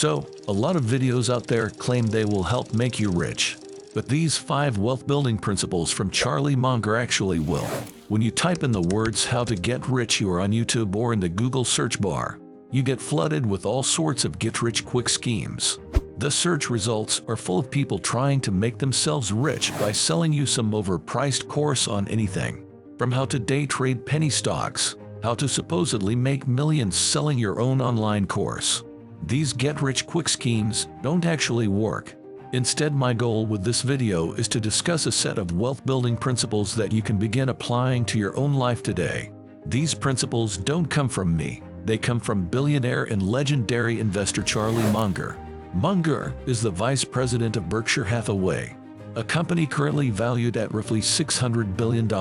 So, a lot of videos out there claim they will help make you rich. But these 5 wealth building principles from Charlie Munger actually will. When you type in the words "how to get rich" you are on YouTube or in the Google search bar, you get flooded with all sorts of get-rich-quick schemes. The search results are full of people trying to make themselves rich by selling you some overpriced course on anything. From how to day trade penny stocks, how to supposedly make millions selling your own online course. These get-rich-quick schemes don't actually work. Instead, my goal with this video is to discuss a set of wealth-building principles that you can begin applying to your own life today. These principles don't come from me. They come from billionaire and legendary investor Charlie Munger. Munger is the vice president of Berkshire Hathaway, a company currently valued at roughly $600 billion,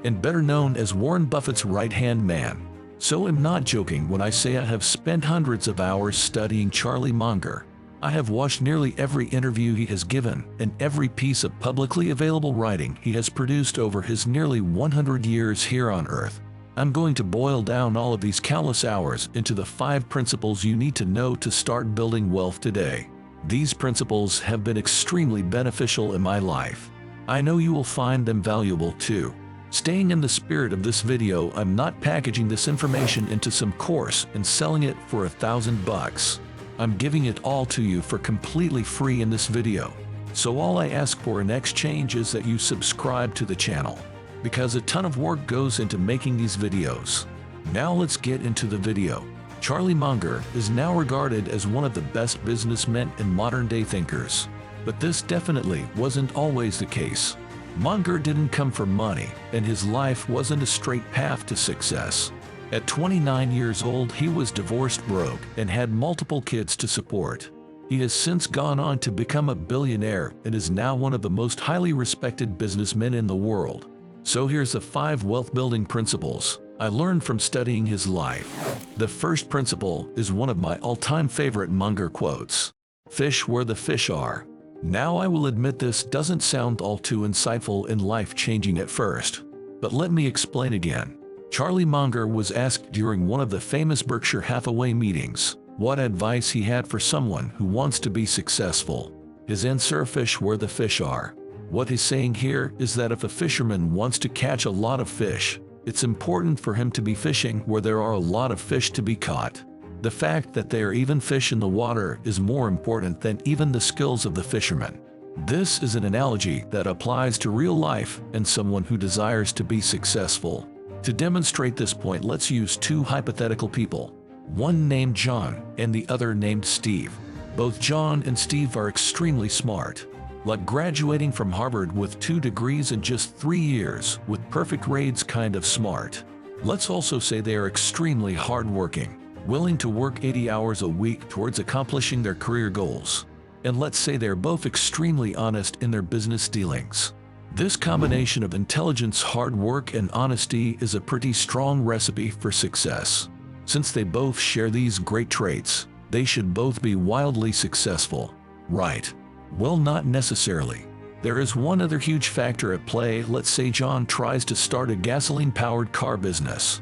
and better known as Warren Buffett's right-hand man. So I'm not joking when I say I have spent hundreds of hours studying Charlie Munger. I have watched nearly every interview he has given and every piece of publicly available writing he has produced over his nearly 100 years here on Earth. I'm going to boil down all of these countless hours into the 5 principles you need to know to start building wealth today. These principles have been extremely beneficial in my life. I know you will find them valuable too. Staying in the spirit of this video, I'm not packaging this information into some course and selling it for $1,000. I'm giving it all to you for completely free in this video. So all I ask for in exchange is that you subscribe to the channel, because a ton of work goes into making these videos. Now let's get into the video. Charlie Munger is now regarded as one of the best businessmen and modern-day thinkers. But this definitely wasn't always the case. Munger didn't come from money, and his life wasn't a straight path to success. At 29 years old, he was divorced, broke, and had multiple kids to support. He has since gone on to become a billionaire and is now one of the most highly respected businessmen in the world. So here's the 5 wealth-building principles I learned from studying his life. The first principle is one of my all-time favorite Munger quotes: "Fish where the fish are." Now I will admit this doesn't sound all too insightful and life-changing at first, but let me explain again. Charlie Munger was asked during one of the famous Berkshire Hathaway meetings what advice he had for someone who wants to be successful. His answer: "Fish where the fish are." What he's saying here is that if a fisherman wants to catch a lot of fish, it's important for him to be fishing where there are a lot of fish to be caught. The fact that there are even fish in the water is more important than even the skills of the fisherman. This is an analogy that applies to real life and someone who desires to be successful. To demonstrate this point, let's use 2 hypothetical people, one named John and the other named Steve. Both John and Steve are extremely smart, like graduating from Harvard with 2 degrees in just 3 years with perfect grades kind of smart. Let's also say they are extremely hardworking, willing to work 80 hours a week towards accomplishing their career goals. And let's say they're both extremely honest in their business dealings. This combination of intelligence, hard work, and honesty is a pretty strong recipe for success. Since they both share these great traits, they should both be wildly successful, right? Well, not necessarily. There is one other huge factor at play. Let's say John tries to start a gasoline-powered car business.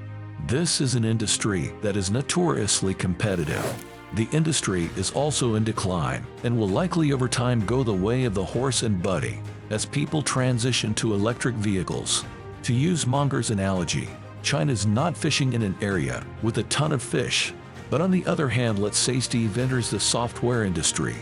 This is an industry that is notoriously competitive. The industry is also in decline and will likely over time go the way of the horse and buggy as people transition to electric vehicles. To use Munger's analogy, China's not fishing in an area with a ton of fish. But on the other hand, let's say Steve enters the software industry.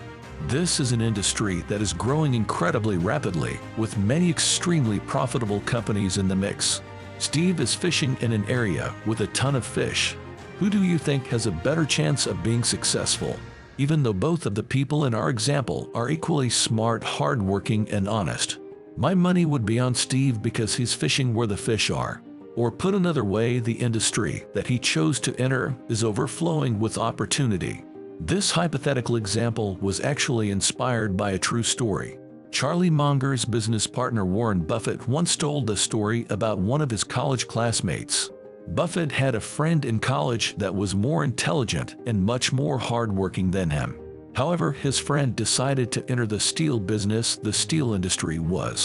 This is an industry that is growing incredibly rapidly, with many extremely profitable companies in the mix. Steve is fishing in an area with a ton of fish. Who do you think has a better chance of being successful? Even though both of the people in our example are equally smart, hardworking, and honest, my money would be on Steve because he's fishing where the fish are. Or put another way, the industry that he chose to enter is overflowing with opportunity. This hypothetical example was actually inspired by a true story. Charlie Munger's business partner Warren Buffett once told the story about one of his college classmates. Buffett had a friend in college that was more intelligent and much more hardworking than him. However, his friend decided to enter the steel business. The steel industry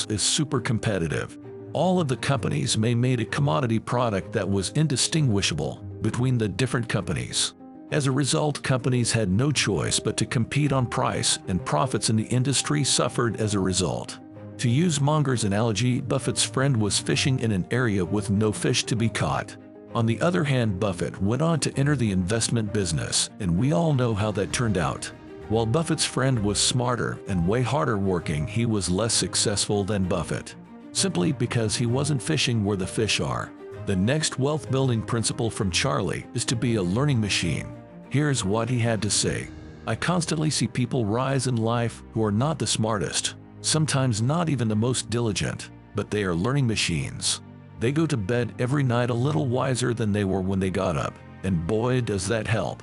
is super competitive. All of the companies made a commodity product that was indistinguishable between the different companies. As a result, companies had no choice but to compete on price, and profits in the industry suffered as a result. To use Munger's analogy, Buffett's friend was fishing in an area with no fish to be caught. On the other hand, Buffett went on to enter the investment business, and we all know how that turned out. While Buffett's friend was smarter and way harder working, he was less successful than Buffett, simply because he wasn't fishing where the fish are. The next wealth-building principle from Charlie is to be a learning machine. Here's what he had to say. I constantly see people rise in life who are not the smartest, sometimes not even the most diligent, but they are learning machines. They go to bed every night a little wiser than they were when they got up, and boy does that help.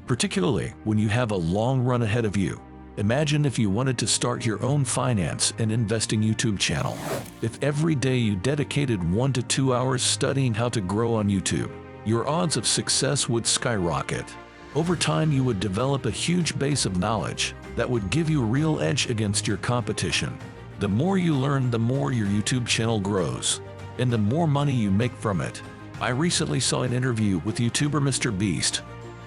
Particularly when you have a long run ahead of you. Imagine if you wanted to start your own finance and investing YouTube channel. If every day you dedicated 1 to 2 hours studying how to grow on YouTube, your odds of success would skyrocket. Over time, you would develop a huge base of knowledge that would give you a real edge against your competition. The more you learn, the more your YouTube channel grows, and the more money you make from it. I recently saw an interview with YouTuber Mr. Beast.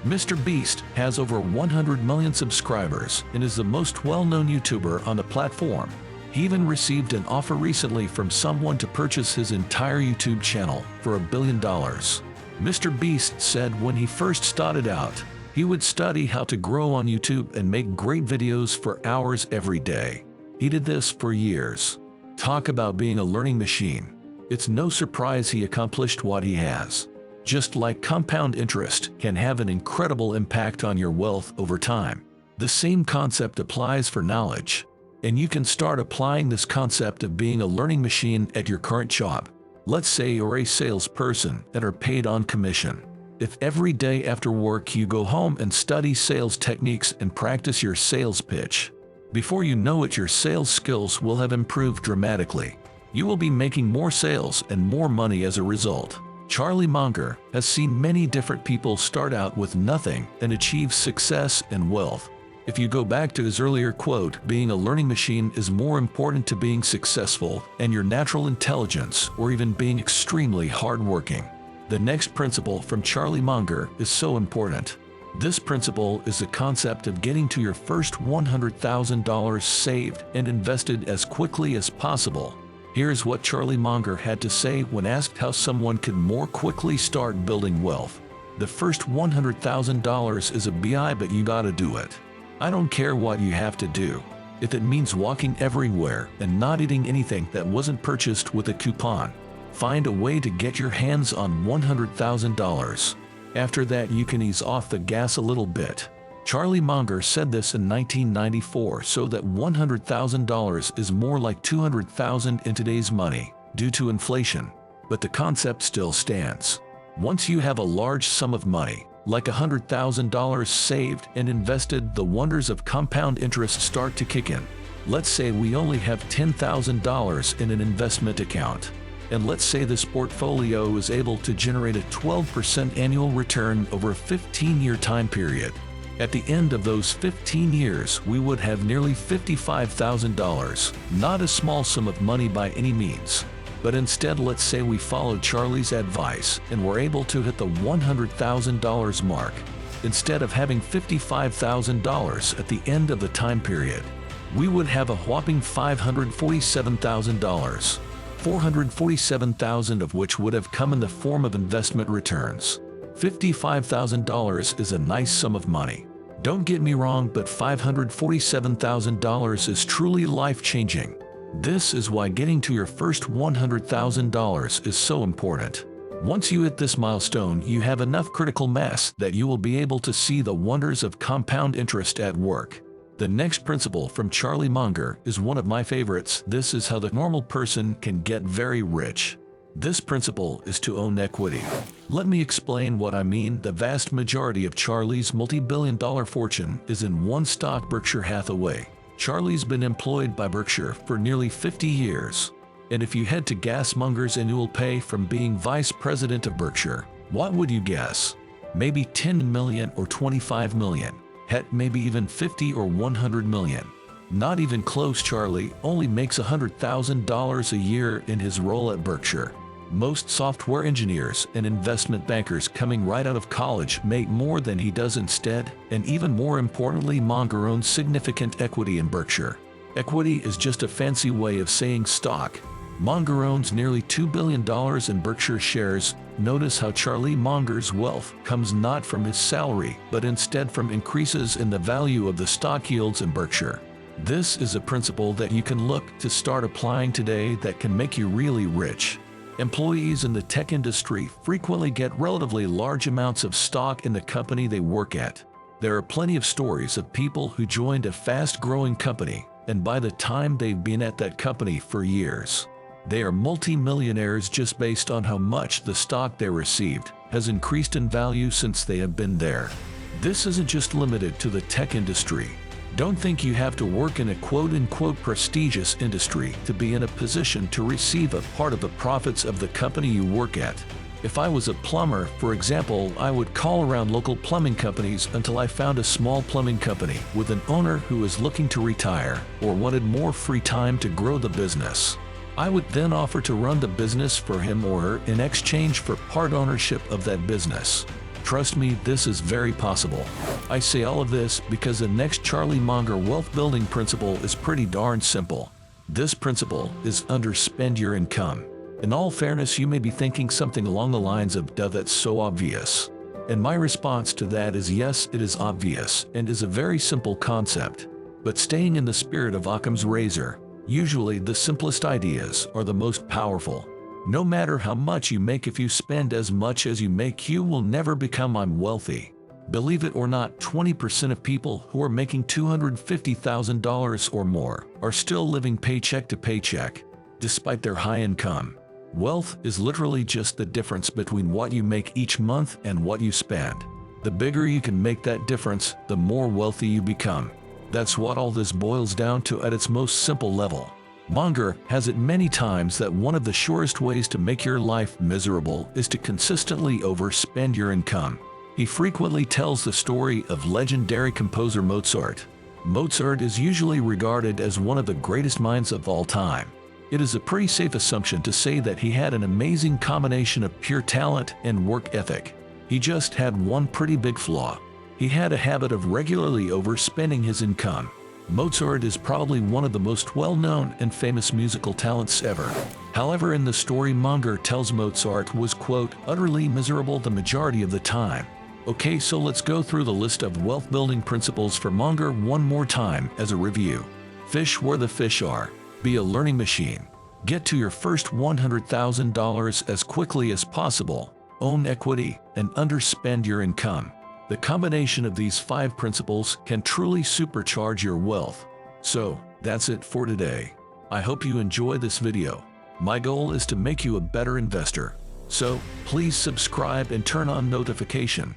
Mr. Beast has over 100 million subscribers and is the most well-known YouTuber on the platform. He even received an offer recently from someone to purchase his entire YouTube channel for $1 billion. Mr. Beast said when he first started out, he would study how to grow on YouTube and make great videos for hours every day. He did this for years. Talk about being a learning machine. It's no surprise he accomplished what he has. Just like compound interest can have an incredible impact on your wealth over time, the same concept applies for knowledge. And you can start applying this concept of being a learning machine at your current job. Let's say you're a salesperson and are paid on commission. If every day after work you go home and study sales techniques and practice your sales pitch, before you know it, your sales skills will have improved dramatically. You will be making more sales and more money as a result. Charlie Munger has seen many different people start out with nothing and achieve success and wealth. If you go back to his earlier quote, being a learning machine is more important to being successful and your natural intelligence, or even being extremely hardworking. The next principle from Charlie Munger is so important. This principle is the concept of getting to your first $100,000 saved and invested as quickly as possible. Here's what Charlie Munger had to say when asked how someone could more quickly start building wealth. The first $100,000 is a BI, but you gotta do it. I don't care what you have to do. If it means walking everywhere and not eating anything that wasn't purchased with a coupon, find a way to get your hands on $100,000. After that, you can ease off the gas a little bit. Charlie Munger said this in 1994, so that $100,000 is more like $200,000 in today's money due to inflation. But the concept still stands. Once you have a large sum of money, like $100,000 saved and invested, the wonders of compound interest start to kick in. Let's say we only have $10,000 in an investment account. And let's say this portfolio is able to generate a 12% annual return over a 15-year time period. At the end of those 15 years, we would have nearly $55,000, not a small sum of money by any means. But instead, let's say we followed Charlie's advice and were able to hit the $100,000 mark. Instead of having $55,000 at the end of the time period, we would have a whopping $547,000, $447,000 of which would have come in the form of investment returns. $55,000 is a nice sum of money. Don't get me wrong, but $547,000 is truly life-changing. This is why getting to your first $100,000 is so important. Once you hit this milestone, you have enough critical mass that you will be able to see the wonders of compound interest at work. The next principle from Charlie Munger is one of my favorites. This is how the normal person can get very rich. This principle is to own equity. Let me explain what I mean. The vast majority of Charlie's multi-billion-dollar fortune is in one stock, Berkshire Hathaway. Charlie's been employed by Berkshire for nearly 50 years. And if you head to Gas Munger's annual pay from being vice president of Berkshire, what would you guess? Maybe 10 million or 25 million. Heck, maybe even 50 or 100 million. Not even close. Charlie only makes $100,000 a year in his role at Berkshire. Most software engineers and investment bankers coming right out of college make more than he does instead, and even more importantly, Munger owns significant equity in Berkshire. Equity is just a fancy way of saying stock. Munger owns nearly $2 billion in Berkshire shares. Notice how Charlie Munger's wealth comes not from his salary, but instead from increases in the value of the stock yields in Berkshire. This is a principle that you can look to start applying today that can make you really rich. Employees in the tech industry frequently get relatively large amounts of stock in the company they work at. There are plenty of stories of people who joined a fast-growing company, and by the time they've been at that company for years, they are multi-millionaires just based on how much the stock they received has increased in value since they have been there. This isn't just limited to the tech industry. Don't think you have to work in a quote-unquote prestigious industry to be in a position to receive a part of the profits of the company you work at. If I was a plumber, for example, I would call around local plumbing companies until I found a small plumbing company with an owner who was looking to retire or wanted more free time to grow the business. I would then offer to run the business for him or her in exchange for part ownership of that business. Trust me, this is very possible. I say all of this because the next Charlie Munger wealth building principle is pretty darn simple. This principle is underspend your income. In all fairness, you may be thinking something along the lines of, duh, that's so obvious. And my response to that is yes, it is obvious and is a very simple concept. But staying in the spirit of Occam's razor, usually the simplest ideas are the most powerful. No matter how much you make, if you spend as much as you make, you will never become wealthy. Believe it or not, 20% of people who are making $250,000 or more are still living paycheck to paycheck, despite their high income. Wealth is literally just the difference between what you make each month and what you spend. The bigger you can make that difference, the more wealthy you become. That's what all this boils down to at its most simple level. Munger has it many times that one of the surest ways to make your life miserable is to consistently overspend your income. He frequently tells the story of legendary composer Mozart. Mozart is usually regarded as one of the greatest minds of all time. It is a pretty safe assumption to say that he had an amazing combination of pure talent and work ethic. He just had one pretty big flaw. He had a habit of regularly overspending his income. Mozart is probably one of the most well-known and famous musical talents ever. However, in the story, Munger tells Mozart was, quote, utterly miserable the majority of the time. Okay, so let's go through the list of wealth-building principles for Munger one more time as a review. Fish where the fish are. Be a learning machine. Get to your first $100,000 as quickly as possible. Own equity and underspend your income. The combination of these 5 principles can truly supercharge your wealth. So, that's it for today. I hope you enjoy this video. My goal is to make you a better investor. So, please subscribe and turn on notification.